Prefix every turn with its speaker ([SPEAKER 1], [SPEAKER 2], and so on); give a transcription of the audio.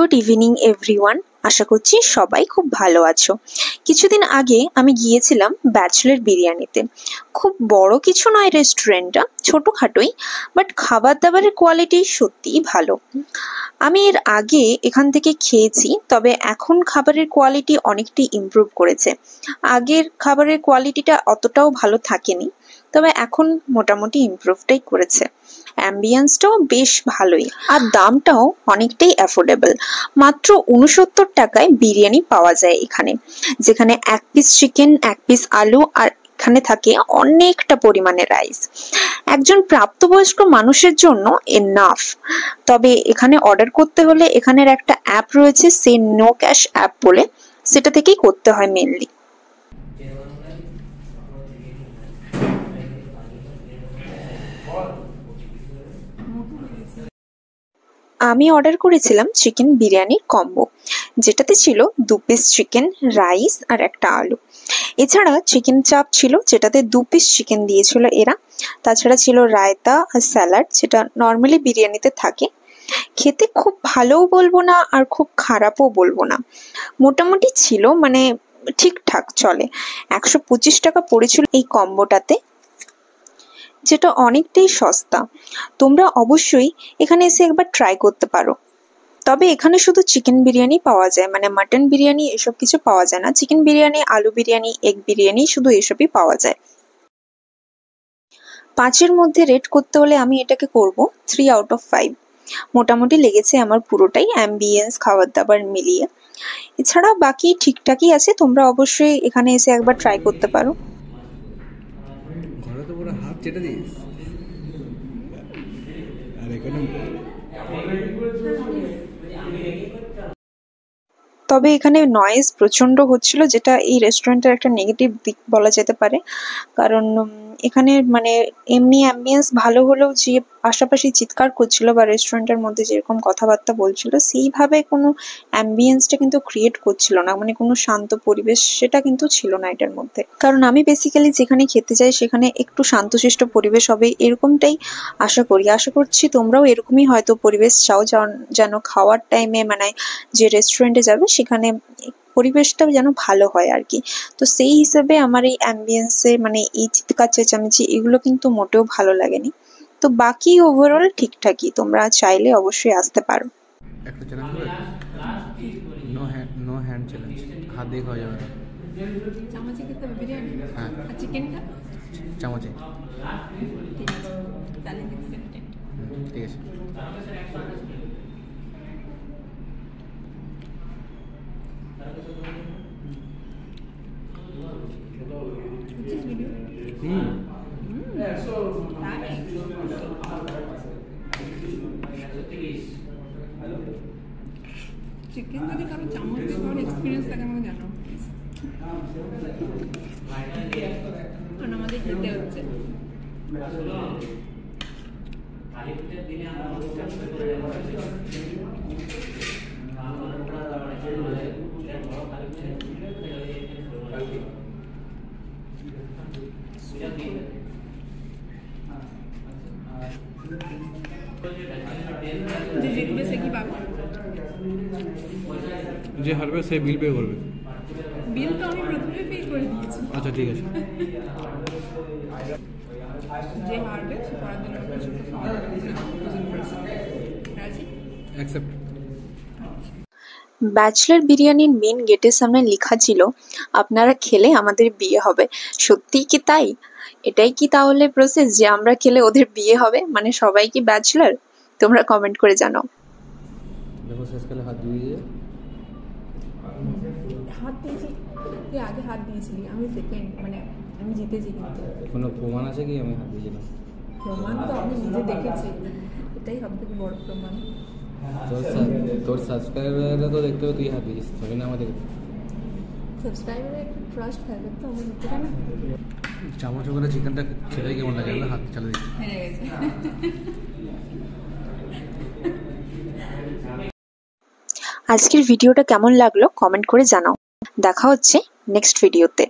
[SPEAKER 1] Good evening everyone. আশা করছি সবাই খুব ভালো আছো। কিছুদিন আগে আমি গিয়েছিলাম ব্যাচেলর বিরিয়ানিতে। খুব বড় কিছু নয় রেস্টুরেন্টটা, ছোটোখাটোই, বাট খাবার দাবারের কোয়ালিটি সত্যিই ভালো। আমি এর আগে এখান থেকে খেয়েছি, তবে এখন খাবারের কোয়ালিটি অনেকটাই ইমপ্রুভ করেছে। আগের খাবারের কোয়ালিটিটা অতটাও ভালো থাকেনি, তবে এখন মোটামুটি ইমপ্রুভটাই করেছে। অ্যাম্বিয়েন্সটাও বেশ ভালোই, আর দামটাও অনেকটাই অ্যাফোর্ডেবল। মাত্র ৬৯ টাকায় বিরিয়ানি পাওয়া যায় এখানে, যেখানে এক পিস চিকেন, এক পিস আলু, আর এখানে থাকে অনেকটা পরিমাণে রাইস। একজন প্রাপ্তবয়স্ক মানুষের জন্য এনাফ। তবে এখানে অর্ডার করতে হলে এখানের একটা অ্যাপ রয়েছে, সে নো ক্যাশ অ্যাপ বলে, সেটা থেকেই করতে হয় মেনলি। আমি অর্ডার করেছিলাম চিকেন বিরিয়ানির কম্বো, যেটাতে ছিল 2 পিস চিকেন, রাইস আর একটা আলু। এছাড়া চিকেন চাপ ছিল, যেটাতে 2 পিস চিকেন দিয়েছিল এরা। তাছাড়া ছিল রায়তা আর স্যালাড, যেটা নর্মালি বিরিয়ানিতে থাকে। খেতে খুব ভালোও বলবো না, আর খুব খারাপও বলবো না, মোটামুটি ছিল, মানে ঠিকঠাক চলে। ১২৫ টাকা পড়েছিল এই কম্বোটাতে, যেটা অনেকটাই সস্তা। তোমরা অবশ্যই এখানে এসে একবার ট্রাই করতে পারো। তবে এখানে শুধু চিকেন বিরিয়ানি পাওয়া যায়, মানে মাটন বিরিয়ানি এসব কিছু পাওয়া যায় না। চিকেন বিরিয়ানি, আলু বিরিয়ানি, এগ বিরিয়ানি, শুধু এসবই পাওয়া যায়। 5-এর মধ্যে রেট করতে হলে আমি এটাকে করব 3 আউট অফ 5। মোটামুটি লেগেছে আমার পুরোটাই, অ্যাম্বিয়েন্স, খাবার দাবার মিলিয়ে। এছাড়া বাকি ঠিকঠাকই আছে, তোমরা অবশ্যই এখানে এসে একবার ট্রাই করতে পারো।
[SPEAKER 2] ঘরে তো পুরো হাত চেটে দিস। আর এখানে
[SPEAKER 1] তবে এখানে নয়েজ প্রচণ্ড হচ্ছিল, যেটা এই রেস্টুরেন্টের একটা নেগেটিভ দিক বলা যেতে পারে। কারণ এখানে মানে এমনি অ্যাম্বিয়েন্স ভালো হলেও যে পাশাপাশি চিৎকার করছিল বা রেস্টুরেন্টের মধ্যে যেরকম কথাবার্তা বলছিল, সেইভাবে কোনো অ্যাম্বিয়েন্সটা কিন্তু ক্রিয়েট করছিল না, মানে কোনো শান্ত পরিবেশ সেটা কিন্তু ছিল না এটার মধ্যে। কারণ আমি বেসিক্যালি যেখানে খেতে যাই সেখানে একটু শান্তশিষ্ট পরিবেশ হবে এরকমটাই আশা করছি তোমরাও এরকমই হয়তো পরিবেশ চাও, যেন খাওয়ার টাইমে মানে যে রেস্টুরেন্টে যাবে সেখানে পরিবেশটা যেন ভালো হয় আর কি। তো সেই হিসেবে আমার এই অ্যাম্বিয়েন্সে মানে এই চিৎকার চেঁচামেচি এগুলো কিন্তু মোটেও ভালো লাগেনি। তো বাকি ওভারঅল ঠিকঠাকই, তোমরা চাইলে অবশ্যই আসতে পারো।
[SPEAKER 2] একটা চ্যালেঞ্জ করে নো হ্যান্ড চ্যালেঞ্জ, হাত দিয়ে খাওয়া যাবে না।
[SPEAKER 3] চামচে খেতে হবে বিরিয়ানি?
[SPEAKER 2] হ্যাঁ।
[SPEAKER 3] আর চিকেনটা?
[SPEAKER 2] চামচে।
[SPEAKER 3] ঠিক আছে, তাহলে অ্যাকসেপ্টেড।
[SPEAKER 2] ঠিক আছে।
[SPEAKER 3] Which is video? চিকেন যদি কারো চামচ দিয়ে খাওয়ার এক্সপিরিয়েন্স থাকে আমাকে জানাও প্লিজ, কারণ আমাদের খেতে হচ্ছে। যে জিতবে সে কি পাবে?
[SPEAKER 2] যে হারবে সে বিল পে করবে।
[SPEAKER 3] বিল তো আমি প্রথমে পে করে দিয়েছি।
[SPEAKER 2] আচ্ছা ঠিক আছে।
[SPEAKER 3] যে হারবে সে পরের দিন আমাকে ছোট খাওয়া রাজি?
[SPEAKER 2] অ্যাকসেপ্ট।
[SPEAKER 1] ব্যাচেলর বিরিয়ানির মেন গেটের সামনে লেখা ছিল, আপনারা খেলে আমাদের বিয়ে হবে। সত্যিই কি তাই? এটাই কি তাহলে প্রসেস যে আমরা খেলে ওদের বিয়ে হবে? মানে সবাই কি ব্যাচেলর? তোমরা কমেন্ট করে জানাও।
[SPEAKER 2] দেখো শেষকালে হাত ধুয়ে
[SPEAKER 3] হাত দিয়েছি, তুই আগে হাত দিয়েছিলি, আমি সেকেন্ড, মানে আমি জিতেছি। কিন্তু
[SPEAKER 2] কোনো প্রমাণ আছে কি আমি হাত দিয়েছিলাম?
[SPEAKER 3] প্রমাণ তো আমি নিজে দেখেছি, এটাই সব থেকে বড় প্রমাণ।
[SPEAKER 2] তোর সাবস্ক্রাইবাররা তো দেখতে হবে তুই হাত দিয়েছিস, তবে না আমাদের
[SPEAKER 3] সাবস্ক্রাইবারে একটু ট্রাস্ট থাকবে তো আমার হতে পারে না।
[SPEAKER 2] চামচ করে চিকেনটা খেতে কেমন লাগে? হাত চালা দিচ্ছি।
[SPEAKER 3] হেরে গেছে।
[SPEAKER 1] আজকের ভিডিওটা কেমন লাগলো কমেন্ট করে জানাও। দেখা হচ্ছে নেক্সট ভিডিওতে।